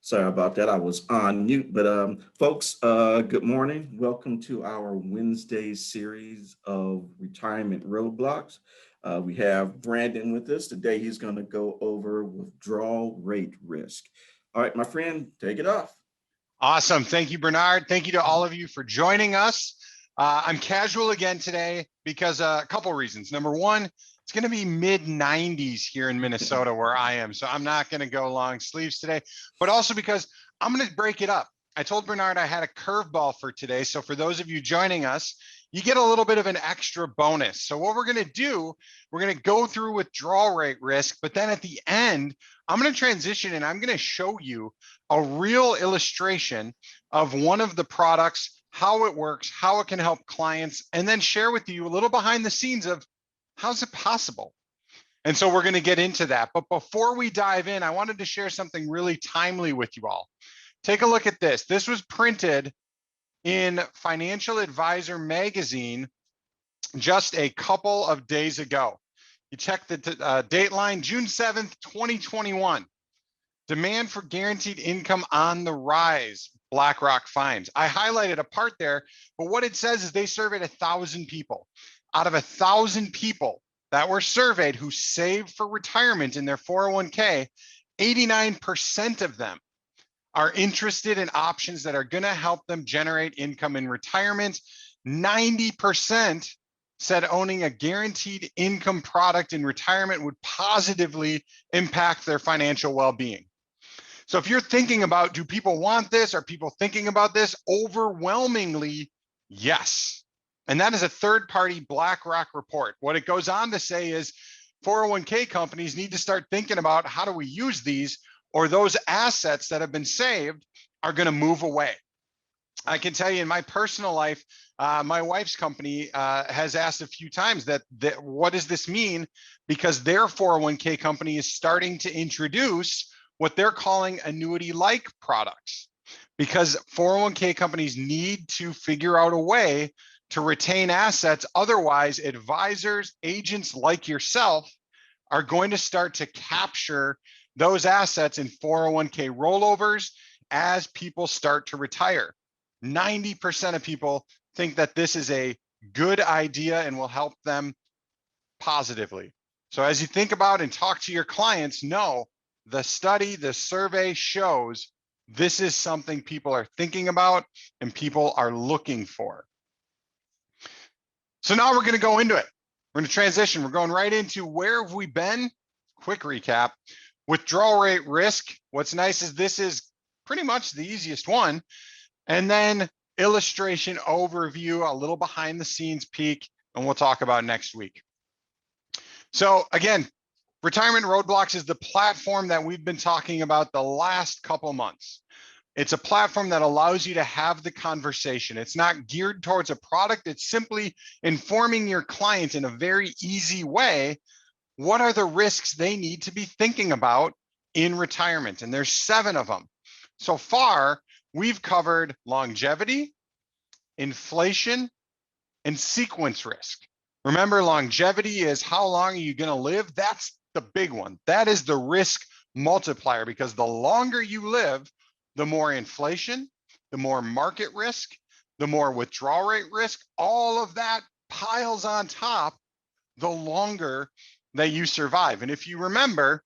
Sorry about that. I was on mute, but folks, good morning. Welcome to our Wednesday series of retirement roadblocks. We have Brandon with us today. He's going to go over withdrawal rate risk. All right, my friend, take it off. Awesome. Thank you, Bernard. Thank you to all of you for joining us. I'm casual again today because a couple reasons. Number one, it's going to be mid 90s here in Minnesota where I am. So I'm not going to go long sleeves today, but also because I'm going to break it up. I told Bernard I had a curveball for today. So for those of you joining us, you get a little bit of an extra bonus. So what we're going to do, we're going to go through withdrawal rate risk, but then at the end, I'm going to transition and I'm going to show you a real illustration of one of the products, how it works, how it can help clients, and then share with you a little behind the scenes of how's it possible. And so we're going to get into that. But before we dive in, I wanted to share something really timely with you all. Take a look at this. This was printed in Financial Advisor magazine just a couple of days ago. You check the date line, June 7th, 2021. Demand for guaranteed income on the rise, BlackRock finds. I highlighted a part there, but what it says is they surveyed 1,000 people. Out of 1,000 people that were surveyed who saved for retirement in their 401k, 89% of them are interested in options that are going to help them generate income in retirement. 90% said owning a guaranteed income product in retirement would positively impact their financial well-being. So if you're thinking about, do people want this? Are people thinking about this? Overwhelmingly, yes. And that is a third-party BlackRock report. What it goes on to say is 401k companies need to start thinking about how do we use these, or those assets that have been saved are going to move away. I can tell you in my personal life, my wife's company has asked a few times that what does this mean? Because their 401k company is starting to introduce what they're calling annuity-like products, because 401k companies need to figure out a way to retain assets. Otherwise, advisors, agents like yourself are going to start to capture those assets in 401k rollovers as people start to retire. 90% of people think that this is a good idea and will help them positively. So as you think about and talk to your clients, know the study, the survey shows this is something people are thinking about and people are looking for. So now we're going to go into it. We're going to transition. We're going right into where have we been? Quick recap. Withdrawal rate risk. What's nice is this is pretty much the easiest one. And then illustration overview, a little behind the scenes peek, and we'll talk about next week. So again, Retirement Roadblocks is the platform that we've been talking about the last couple months. It's a platform that allows you to have the conversation. It's not geared towards a product. It's simply informing your client in a very easy way. What are the risks they need to be thinking about in retirement? And there's 7 of them. So far, we've covered longevity, inflation, and sequence risk. Remember, longevity is how long are you going to live? That's the big one. That is the risk multiplier, because the longer you live, the more inflation, the more market risk, the more withdrawal rate risk, all of that piles on top the longer that you survive. And if you remember,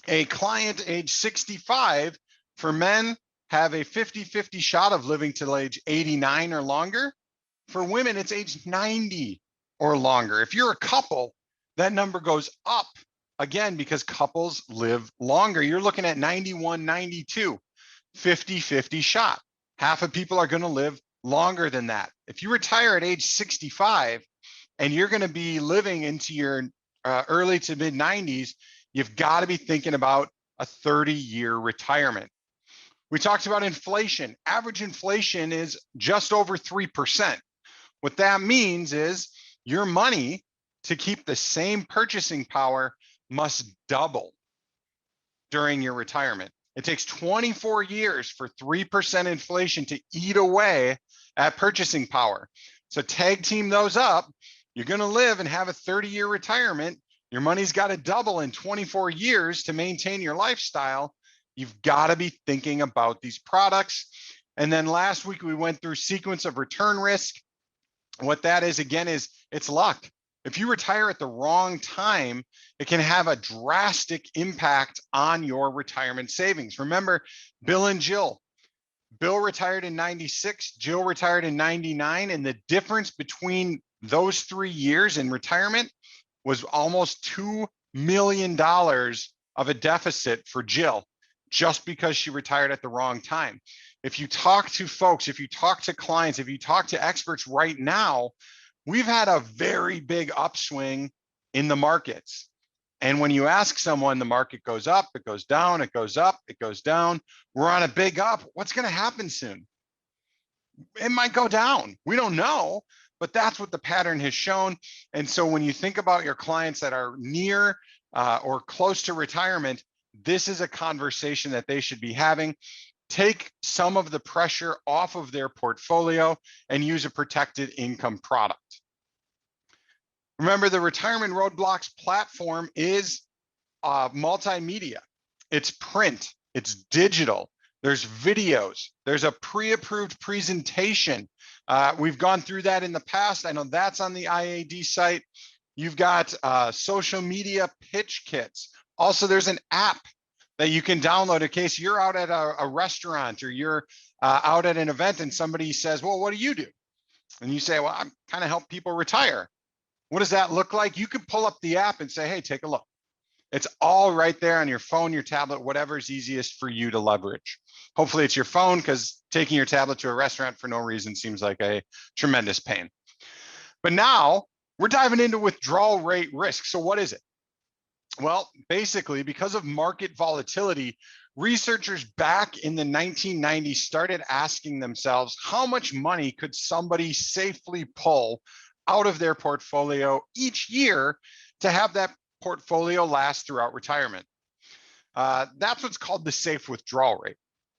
a client age 65 for men have a 50-50 shot of living till age 89 or longer. For women, it's age 90 or longer. If you're a couple, that number goes up again because couples live longer. You're looking at 91, 92, 50-50 shot. Half of people are going to live longer than that. If you retire at age 65 and you're going to be living into your early to mid 90s, you've got to be thinking about a 30-year retirement. We talked about inflation. Average inflation is just over 3%. What that means is your money to keep the same purchasing power must double during your retirement. It takes 24 years for 3% inflation to eat away at purchasing power. So tag team those up. You're going to live and have a 30-year retirement. Your money's got to double in 24 years to maintain your lifestyle. You've got to be thinking about these products. And then last week, we went through sequence of return risk. What that is, again, is it's luck. If you retire at the wrong time, it can have a drastic impact on your retirement savings. Remember, Bill and Jill. Bill retired in 96, Jill retired in 99, and the difference between those 3 years in retirement was almost $2 million of a deficit for Jill, just because she retired at the wrong time. If you talk to folks, if you talk to clients, if you talk to experts right now, we've had a very big upswing in the markets. And when you ask someone, the market goes up, it goes down, it goes up, it goes down. We're on a big up. What's going to happen soon? It might go down. We don't know, but that's what the pattern has shown. And so when you think about your clients that are near or close to retirement, this is a conversation that they should be having. Take some of the pressure off of their portfolio and use a protected income product. Remember, the Retirement Roadblocks platform is multimedia. It's print, it's digital, there's videos, there's a pre-approved presentation. We've gone through that in the past. I know that's on the IAD site. You've got social media pitch kits. Also, there's an app that you can download in case you're out at a restaurant or you're out at an event and somebody says, well, what do you do? And you say, well, I'm kind of help people retire. What does that look like? You can pull up the app and say, hey, take a look. It's all right there on your phone, your tablet, whatever is easiest for you to leverage. Hopefully it's your phone, because taking your tablet to a restaurant for no reason seems like a tremendous pain. But now we're diving into withdrawal rate risk. So what is it? Well, basically, because of market volatility, researchers back in the 1990s started asking themselves, how much money could somebody safely pull out of their portfolio each year to have that portfolio last throughout retirement? That's what's called the safe withdrawal rate.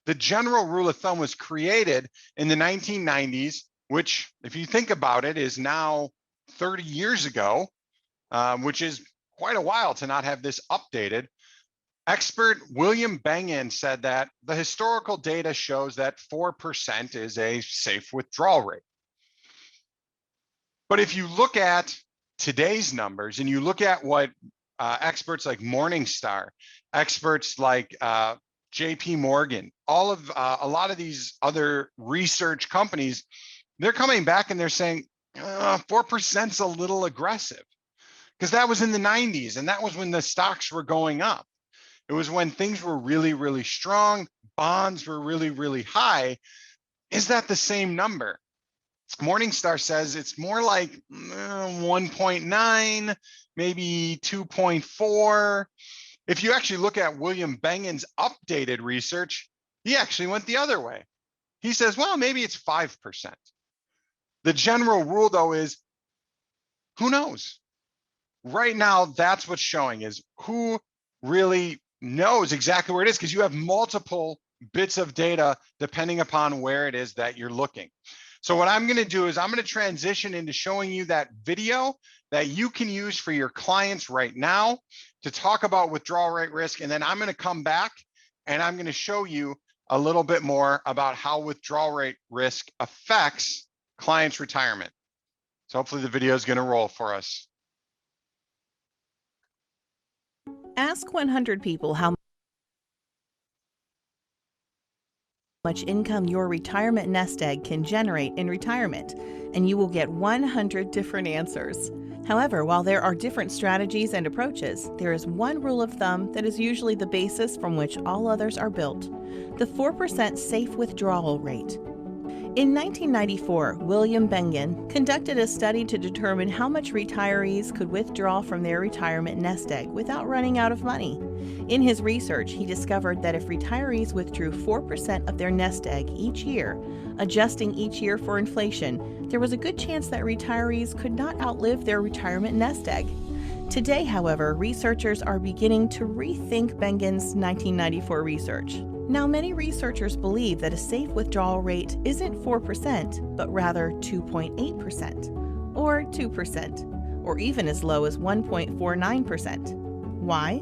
The general rule of thumb was created in the 1990s, which, if you think about it, is now 30 years ago, which is quite a while to not have this updated. Expert William Bengen said that the historical data shows that 4% is a safe withdrawal rate. But if you look at today's numbers and you look at what experts like Morningstar, experts like JP Morgan, a lot of these other research companies, they're coming back and they're saying 4% is a little aggressive, because that was in the 90s and that was when the stocks were going up. It was when things were really, really strong, bonds were really, really high. Is that the same number? Morningstar says it's more like 1.9, maybe 2.4. If you actually look at William Bengen's updated research, he actually went the other way. He says, well, maybe it's 5%. The general rule, though, is who knows? Right now, that's what's showing, is who really knows exactly where it is, because you have multiple bits of data depending upon where it is that you're looking. So what I'm going to do is I'm going to transition into showing you that video that you can use for your clients right now to talk about withdrawal rate risk. And then I'm going to come back and I'm going to show you a little bit more about how withdrawal rate risk affects clients' retirement. So hopefully the video is going to roll for us. Ask 100 people how much income your retirement nest egg can generate in retirement, and you will get 100 different answers. However, while there are different strategies and approaches, there is one rule of thumb that is usually the basis from which all others are built: the 4% safe withdrawal rate. In 1994, William Bengen conducted a study to determine how much retirees could withdraw from their retirement nest egg without running out of money. In his research, he discovered that if retirees withdrew 4% of their nest egg each year, adjusting each year for inflation, there was a good chance that retirees could not outlive their retirement nest egg. Today, however, researchers are beginning to rethink Bengen's 1994 research. Now, many researchers believe that a safe withdrawal rate isn't 4%, but rather 2.8%, or 2%, or even as low as 1.49%. Why?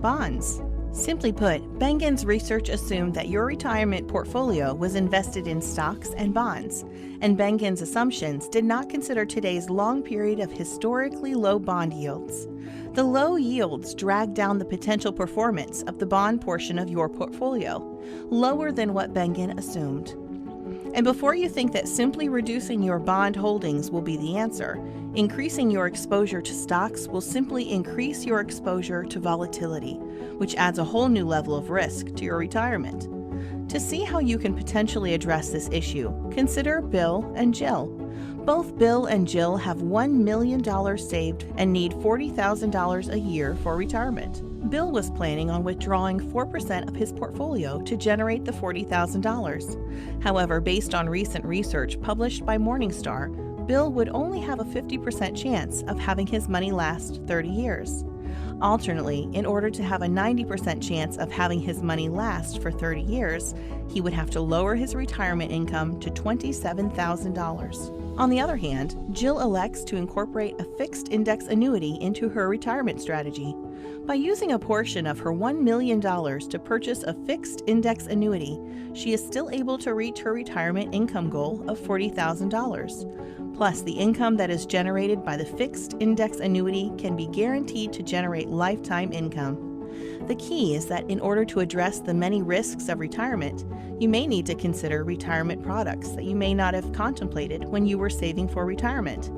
Bonds. Simply put, Bengen's research assumed that your retirement portfolio was invested in stocks and bonds, and Bengen's assumptions did not consider today's long period of historically low bond yields. The low yields drag down the potential performance of the bond portion of your portfolio, lower than what Bengen assumed. And before you think that simply reducing your bond holdings will be the answer, increasing your exposure to stocks will simply increase your exposure to volatility, which adds a whole new level of risk to your retirement. To see how you can potentially address this issue, consider Bill and Jill. Both Bill and Jill have $1 million saved and need $40,000 a year for retirement. Bill was planning on withdrawing 4% of his portfolio to generate the $40,000. However, based on recent research published by Morningstar, Bill would only have a 50% chance of having his money last 30 years. Alternately, in order to have a 90% chance of having his money last for 30 years, he would have to lower his retirement income to $27,000. On the other hand, Jill elects to incorporate a fixed index annuity into her retirement strategy. By using a portion of her $1 million to purchase a fixed index annuity, she is still able to reach her retirement income goal of $40,000. Plus, the income that is generated by the fixed index annuity can be guaranteed to generate lifetime income. The key is that in order to address the many risks of retirement, you may need to consider retirement products that you may not have contemplated when you were saving for retirement.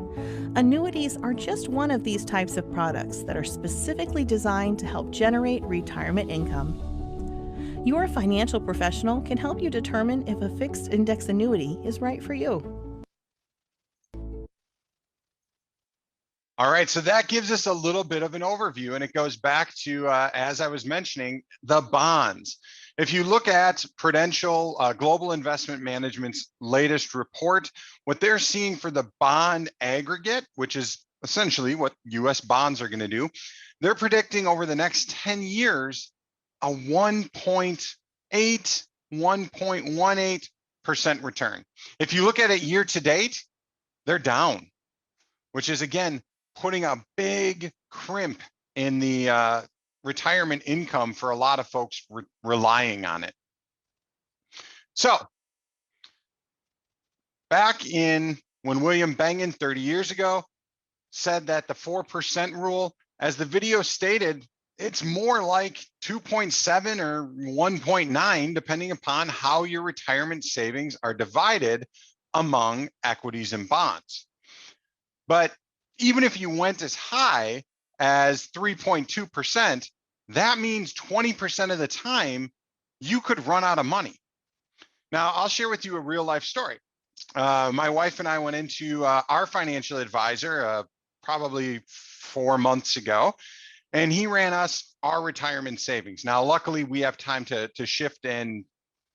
Annuities are just one of these types of products that are specifically designed to help generate retirement income. Your financial professional can help you determine if a fixed index annuity is right for you. All right, so that gives us a little bit of an overview, and it goes back to, as I was mentioning, the bonds. If you look at Prudential Global Investment Management's latest report, what they're seeing for the bond aggregate, which is essentially what US bonds are going to do, they're predicting over the next 10 years a 1.18% return. If you look at it year to date, they're down, which is again putting a big crimp in the retirement income for a lot of folks relying on it. So back in when William Bengen 30 years ago said that the 4% rule, as the video stated, it's more like 2.7 or 1.9, depending upon how your retirement savings are divided among equities and bonds. But even if you went as high as 3.2%, that means 20% of the time you could run out of money. Now, I'll share with you a real life story. My wife and I went into our financial advisor probably 4 months ago, and he ran us our retirement savings. Now, luckily, we have time to shift and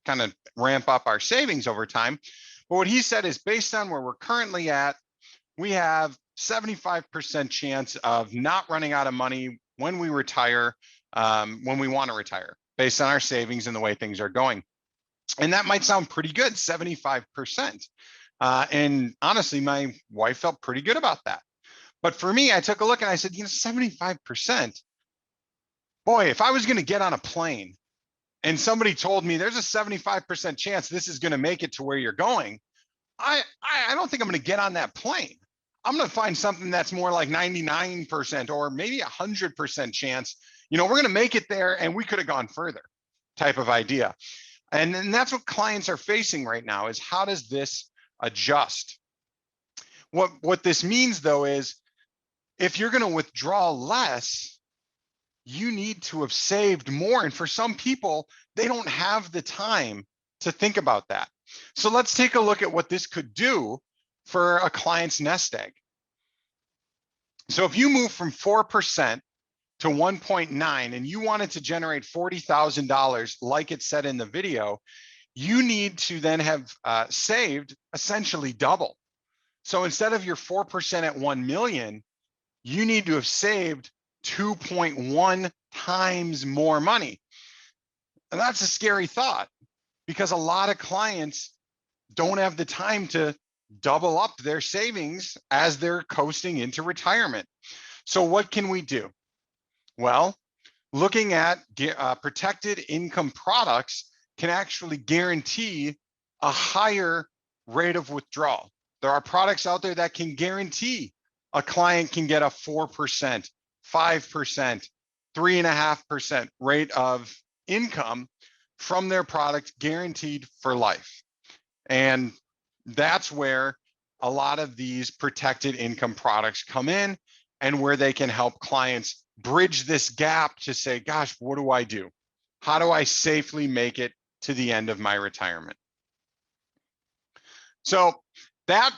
kind of ramp up our savings over time. But what he said is based on where we're currently at, we have 75% chance of not running out of money when we retire, when we want to retire, based on our savings and the way things are going. And that might sound pretty good, 75%. And honestly, my wife felt pretty good about that. But for me, I took a look and I said, 75%. Boy, if I was going to get on a plane and somebody told me there's a 75% chance this is going to make it to where you're going, I don't think I'm going to get on that plane. I'm going to find something that's more like 99% or maybe 100% chance, we're going to make it there and we could have gone further type of idea. And that's what clients are facing right now is how does this adjust? What this means though is if you're going to withdraw less, you need to have saved more. And for some people, they don't have the time to think about that. So let's take a look at what this could do for a client's nest egg. So if you move from 4% to 1.9 and you wanted to generate $40,000 like it said in the video, you need to then have saved essentially double. So instead of your 4% at 1 million, you need to have saved 2.1 times more money. And that's a scary thought because a lot of clients don't have the time to double up their savings as they're coasting into retirement. So what can we do? Well, looking at protected income products can actually guarantee a higher rate of withdrawal. There are products out there that can guarantee a client can get a 4%, 5%, 3.5% rate of income from their product guaranteed for life. And that's where a lot of these protected income products come in, and where they can help clients bridge this gap to say, gosh, what do I do? How do I safely make it to the end of my retirement? So that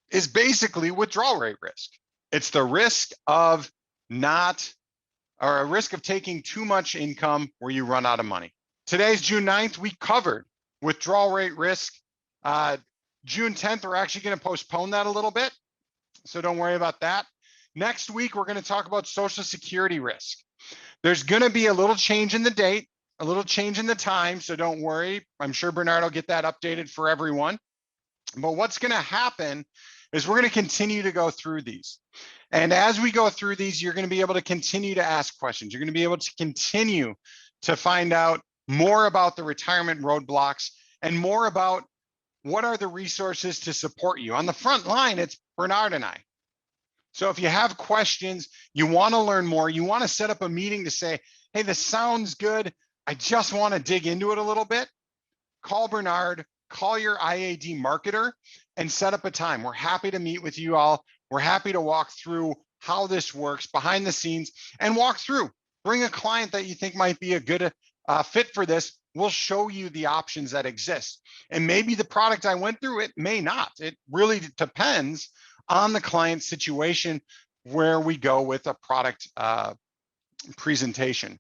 is basically withdrawal rate risk. It's the risk of a risk of taking too much income where you run out of money. Today's June 9th, we covered withdrawal rate risk. June 10th, we're actually going to postpone that a little bit, so don't worry about that. Next week, we're going to talk about Social Security risk. There's going to be a little change in the date, a little change in the time, so don't worry. I'm sure Bernard will get that updated for everyone. But what's going to happen is we're going to continue to go through these. And as we go through these, you're going to be able to continue to ask questions. You're going to be able to continue to find out more about the retirement roadblocks and more about what are the resources to support you. On the front line, it's Bernard and I. So if you have questions, you want to learn more, you want to set up a meeting to say, hey, this sounds good, I just want to dig into it a little bit, call Bernard, call your IAD marketer, and set up a time. We're happy to meet with you all. We're happy to walk through how this works behind the scenes and walk through. Bring a client that you think might be a good fit for this. We'll show you the options that exist. And maybe the product I went through, it may not. It really depends on the client's situation where we go with a product presentation.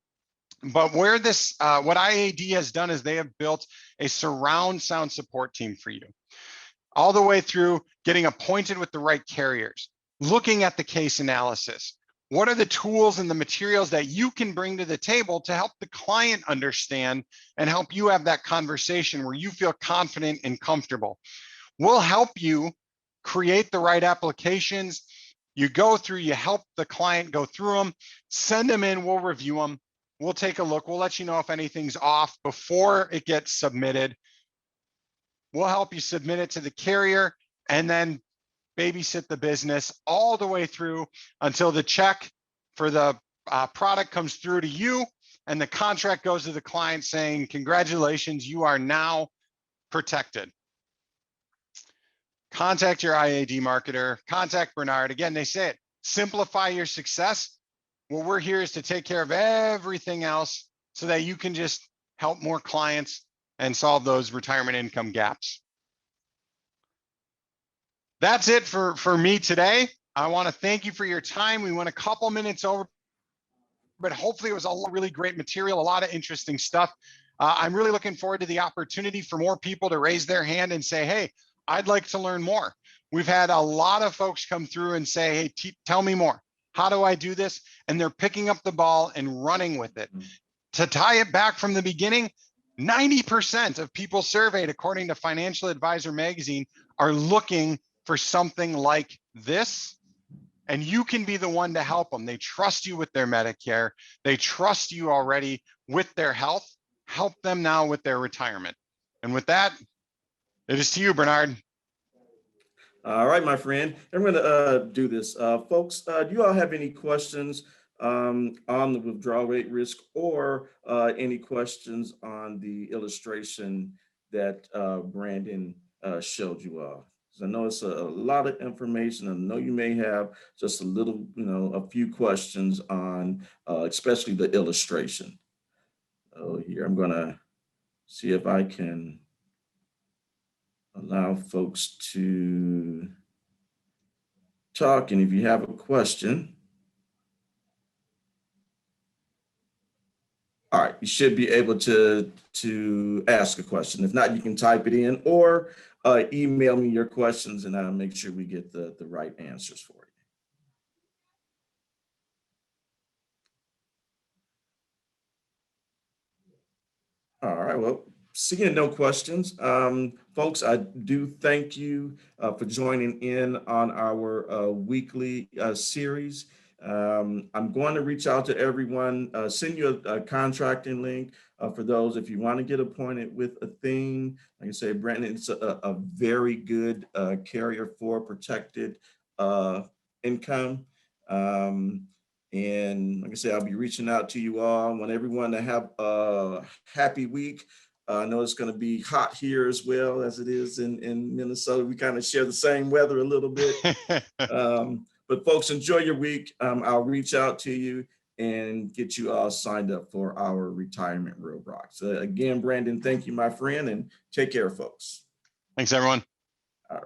But where this, what IAD has done is they have built a surround sound support team for you, all the way through getting appointed with the right carriers, looking at the case analysis. What are the tools and the materials that you can bring to the table to help the client understand and help you have that conversation where you feel confident and comfortable? We'll help you create the right applications. You go through, you help the client go through them, send them in, we'll review them. We'll take a look. We'll let you know if anything's off before it gets submitted. We'll help you submit it to the carrier and then babysit the business all the way through until the check for the product comes through to you and the contract goes to the client saying, congratulations, you are now protected. Contact your IAD marketer, contact Bernard. Again, they say it, simplify your success. What we're here is to take care of everything else so that you can just help more clients and solve those retirement income gaps. That's it for me today. I want to thank you for your time. We went a couple minutes over, but hopefully it was a really great material, a lot of interesting stuff. I'm really looking forward to the opportunity for more people to raise their hand and say, hey, I'd like to learn more. We've had a lot of folks come through and say, hey, tell me more. How do I do this? And they're picking up the ball and running with it. To tie it back from the beginning, 90% of people surveyed, according to Financial Advisor magazine, are looking for something like this. And you can be the one to help them. They trust you with their Medicare. They trust you already with their health. Help them now with their retirement. And with that, it is to you, Bernard. All right, my friend. I'm going to do this. Folks, do you all have any questions on the withdrawal rate risk or any questions on the illustration that Brandon showed you all? I know it's a lot of information. I know you may have just a little, a few questions on especially the illustration. Oh, here, I'm going to see if I can allow folks to talk. And if you have a question, all right, you should be able to ask a question. If not, you can type it in or email me your questions and I'll make sure we get the right answers for you. All right, well, seeing no questions, folks, I do thank you for joining in on our weekly series. I'm going to reach out to everyone, send you a contracting link for those if you want to get appointed with Athene. Like I say, Brandon, it's a very good carrier for protected income. And like I say, I'll be reaching out to you all. I want everyone to have a happy week. I know it's going to be hot here as well as it is in Minnesota. We kind of share the same weather a little bit. But folks, enjoy your week. I'll reach out to you and get you all signed up for our retirement Roadblock. So again, Brandon, thank you, my friend, and take care, folks. Thanks, everyone. All right.